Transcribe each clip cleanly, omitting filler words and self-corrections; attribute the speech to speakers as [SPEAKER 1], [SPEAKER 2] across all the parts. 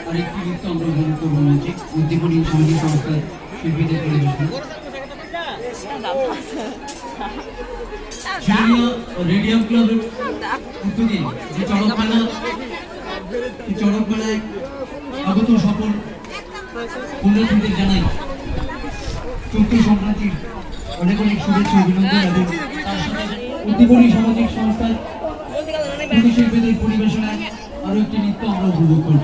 [SPEAKER 1] আরেকটি নৃত্য আমরা গ্রহণ করবো মঞ্চে উদ্দীপনী সামাজিক সংস্থার শিল্পীদের পরিবেশন রেডিয়াম ক্লাবের উদ্যোগে যে চড়কমেলায় আগত সকল পুণ্যার্থীদের জানাই চৈত্র সংক্রান্তির অনেক অনেক শুভেচ্ছা অভিনন্দন এবং উদ্দীপনী সামাজিক সংস্থার শিল্পীদের পরিবেশনায় আরো একটি নৃত্য আমরা উপভোগ করব।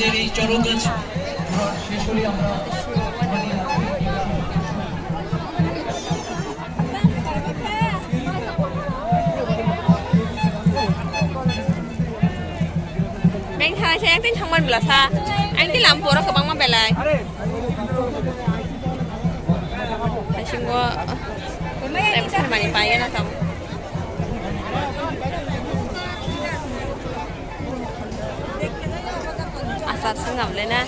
[SPEAKER 1] আমাদের এই চড়ক গাছ ঘর শেষ হলে আমরা
[SPEAKER 2] Anh thay xe anh tính thông minh là xa. Anh tính làm phụ đó có bằng mà bè lại. Anh xin qua em sẽ mà đi bay nó tao. Asap sengam lên á.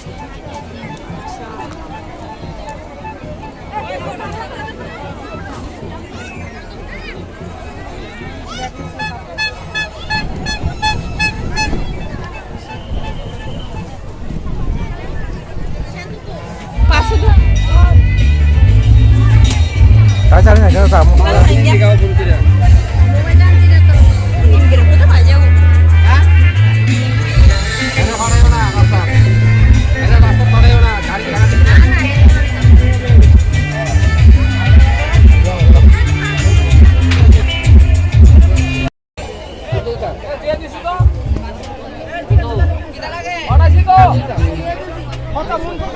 [SPEAKER 3] Cái sao này cho sao không?
[SPEAKER 2] Hindi ka pun tidak. Kira ko tak jauh. Ha?
[SPEAKER 3] Ada pakai mana? Rasa. Ada rasa pakai mana? Cari cari. Dia di situ.
[SPEAKER 2] Kita lagi.
[SPEAKER 3] Mana situ? Kota muncul.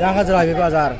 [SPEAKER 3] Yang aja lagi bazar.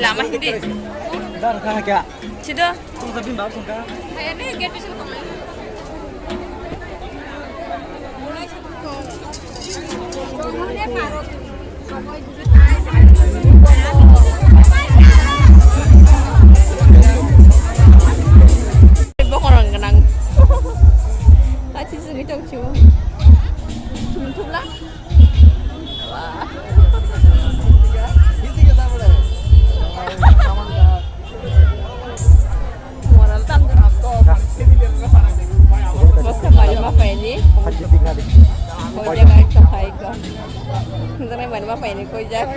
[SPEAKER 2] Lama hindi.
[SPEAKER 3] Dar kah kya?
[SPEAKER 2] Sudah.
[SPEAKER 3] Tuh tapi mbak suka.
[SPEAKER 2] Ini gate bisa kemana? Ibu orang kenang. Tadi sini jauh cuma. Tutup lah. Wah. Cô giác anh chụp hay cơ. Hôm nay mình bắt phải đi cô giác.